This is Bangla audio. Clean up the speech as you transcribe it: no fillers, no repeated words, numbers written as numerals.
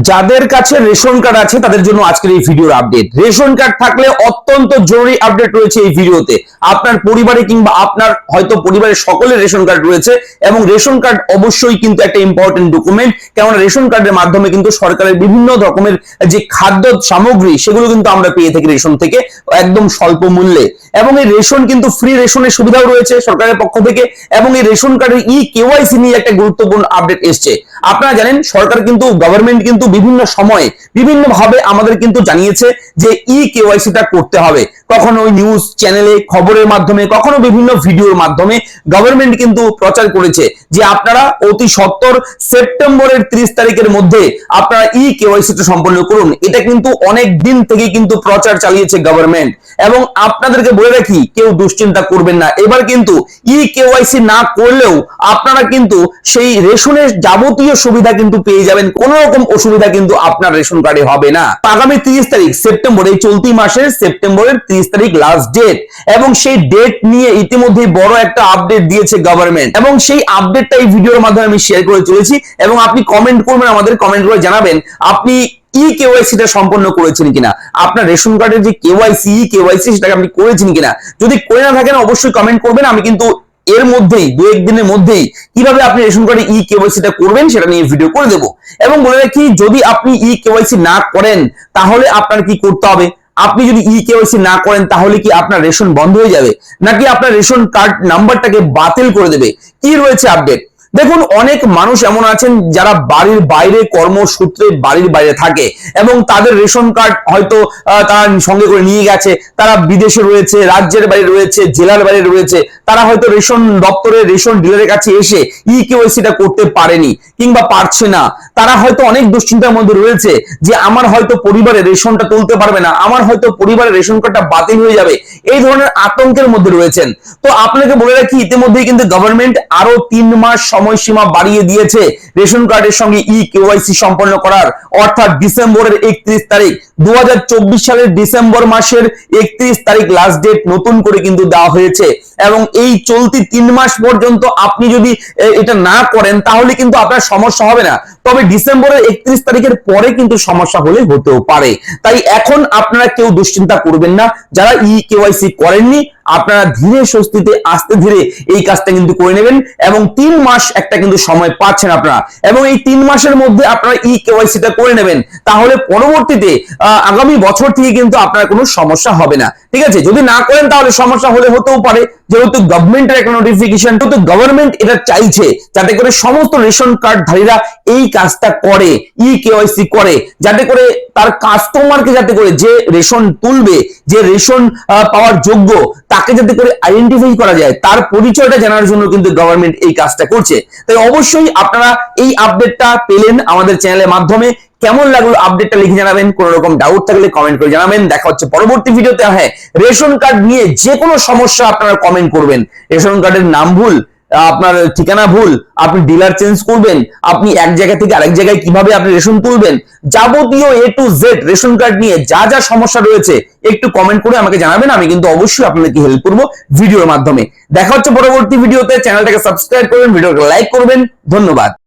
যাদের কাছে রেশন কার্ড আছে তাদের জন্য আজকের এই ভিডিওর আপডেট। রেশন কার্ড থাকলে অত্যন্ত জরুরি আপডেট রয়েছে এই ভিডিওতে। আপনার পরিবারে কিংবা আপনার হয়তো পরিবারের সকলের রেশন কার্ড রয়েছে এবং রেশন কার্ড অবশ্যই কিন্তু একটা ইম্পর্টেন্ট ডকুমেন্ট, কেননা রেশন কার্ডের মাধ্যমে কিন্তু সরকারের বিভিন্ন রকমের যে খাদ্য সামগ্রী সেগুলো কিন্তু আমরা পেয়ে থাকি রেশন থেকে একদম স্বল্প মূল্যে। এবং এই রেশন কিন্তু ফ্রি রেশনের সুবিধাও রয়েছে সরকারের পক্ষ থেকে। এবং এই রেশন কার্ডের কেওয়াইসি নিয়ে একটা গুরুত্বপূর্ণ আপডেট এসছে। আপনারা জানেন সরকার কিন্তু গভর্নমেন্ট কিন্তু বিভিন্ন সময়ে বিভিন্ন ভাবে আমাদের কিন্তু জানিয়েছে যে কেওয়াইসিটা করতে হবে। কখনো ওই নিউজ চ্যানেলে খবরের মাধ্যমে, কখনো বিভিন্ন ভিডিওর মাধ্যমে গভর্নমেন্ট কিন্তু প্রচার করেছে যে আপনারা অতি সত্বর সেপ্টেম্বরের 30 তারিখের মধ্যে আপনারা কেওয়াইসিটা সম্পন্ন করুন। এটা কিন্তু অনেক দিন থেকে কিন্তু প্রচার চালিয়েছে গভর্নমেন্ট। এবং আপনাদেরকে বলে রাখি, কেউ দুশ্চিন্তা করবেন না, এবার কিন্তু কেওয়াইসি না করলেও আপনারা কিন্তু সেই রেশনের যাবতীয় সুবিধা কিন্তু পেয়ে যাবেন। কোনো রকম অসুবিধা কিন্তু আপনার রেশন কার্ডে হবে না। আগামী 30 তারিখ সেপ্টেম্বর, এই চলতি মাসের সেপ্টেম্বরের 30 তারিখ লাস্ট ডেট, এবং সেই ডেট নিয়ে ইতিমধ্যে বড় একটা আপডেট দিয়েছে গভর্নমেন্ট। এবং সেই আপডেটটা এই ভিডিওর মাধ্যমে আমি শেয়ার করে চলেছি। এবং আপনি কমেন্ট করবেন, আমাদের কমেন্ট করে জানাবেন আপনি কেওয়াইসিটা সম্পন্ন করেছেন কিনা, আপনার রেশন কার্ডের যে কেওয়াইসি সেটাকে আপনি করেছেন কিনা। যদি করে না থাকেন অবশ্যই কমেন্ট করবেন। আমি কিন্তু এর মধ্যেই দু একদিনের মধ্যেই কিভাবে আপনি রেশন কার্ডে কেওয়াইসিটা করবেন সেটা নিয়ে ভিডিও করে দেব। এবং বলে রাখি, যদি আপনি কেওয়াইসি না করেন তাহলে আপনার কি করতে হবে। আপনি যদি কেওয়াইসি না করেন তাহলে কি আপনার রেশন বন্ধ হয়ে যাবে, নাকি আপনার রেশন কার্ড নাম্বারটাকে বাতিল করে দেবে, কি রয়েছে আপডেট। দেখুন, অনেক মানুষ এমন আছেন যারা বাড়ির বাইরে কর্মসূত্রে বাড়ির বাইরে থাকে এবং তাদের রেশন কার্ড হয়তো তারা সঙ্গে করে নিয়ে গেছে, তারা বিদেশে রয়েছে, রাজ্যের বাইরে রয়েছে, জেলার বাইরে রয়েছে, তারা হয়তো রেশন দপ্তরের রেশন ডিলারের কাছে এসে কেওয়াইসিটা করতে পারেনি কিংবা পারছে না। তারা হয়তো অনেক দুশ্চিন্তার মধ্যে রয়েছে যে আমার হয়তো পরিবারে রেশনটা তুলতে পারবে না, আমার হয়তো পরিবারের রেশন কার্ডটা বাতিল হয়ে যাবে, এই ধরনের আতঙ্কের মধ্যে রয়েছেন। তো আপনাকে বলে রাখি, ইতিমধ্যেই কিন্তু গভর্নমেন্ট আরো 3 মাস সময়সীমা বাড়িয়ে দিয়েছে রেশন কার্ডের সঙ্গে কেওয়াইসি সম্পন্ন করার, অর্থাৎ ডিসেম্বরের 31 তারিখ 2024 সালের ডিসেম্বর মাসের 31 তারিখ লাস্ট ডেট নতুন করে কিন্তু দেওয়া হয়েছে। এবং এই চলতি 3 মাস পর্যন্ত আপনি যদি এটা না করেন তাহলে কিন্তু আপনার সমস্যা হবে না, তবে ডিসেম্বরের 31 তারিখের পরে কিন্তু সমস্যা হলে হতেও পারে। তাই এখন আপনারা কেউ দুশ্চিন্তা করবেন না। যারা কেওয়াইসি করেননি আপনারা ধীরে সুস্থিতে আস্তে ধীরে এই কাজটা কিন্তু করে নেবেন। এবং 3 মাস একটা কিন্তু সময় পাচ্ছেন আপনারা, এবং এই 3 মাসের মধ্যে আপনারা কেওয়াইসিটা করে নেবেন, তাহলে পরবর্তীতে আগামী বছর থেকে কিন্তু আপনার কোনো সমস্যা হবে না। ঠিক আছে, যদি না করেন তাহলে সমস্যা হলে হতেও পারে, যেহেতু গভর্নমেন্টের একটা নোটিফিকেশন, তো গভর্নমেন্ট এটা চাইছে যাতে করে সমস্ত রেশন কার্ডধারীরা এই কাজটা করে, কেওয়াইসি করে, যাতে করে তার কাস্টমারকে, যাতে করে যে রেশন তুলবে, যে রেশন পাওয়ার যোগ্য, তাকে যাতে করে আইডেন্টিফাই করা যায়, তার পরিচয়টা জানার জন্য কিন্তু গভর্নমেন্ট এই কাজটা করছে। তাই অবশ্যই আপনারা এই আপডেটটা পেলেন আমাদের চ্যানেলের মাধ্যমে। কেমন লাগলো আপডেটটা লিখে জানাবেন, কোন রকম ডাউট থাকলে কমেন্ট করে জানাবেন। দেখা হচ্ছে পরবর্তী ভিডিওতে। হ্যাঁ, রেশন কার্ড নিয়ে যে কোনো সমস্যা আপনারা কমেন্ট করবেন। রেশন কার্ডের নাম ভুল, আপনার ঠিকানা ভুল, আপনি ডিলার চেঞ্জ করবেন, আপনি এক জায়গা থেকে আরেক জায়গায় কিভাবে আপনি রেশন তুলবেন, যাবতীয় A to Z ration card নিয়ে যা যা সমস্যা রয়েছে একটু কমেন্ট করে আমাকে জানাবেন। আমি কিন্তু অবশ্যই আপনাদেরকে হেল্প করব ভিডিওর মাধ্যমে। দেখা হচ্ছে পরবর্তী ভিডিওতে। চ্যানেলটাকে সাবস্ক্রাইব করবেন, ভিডিওকে লাইক করবেন। ধন্যবাদ।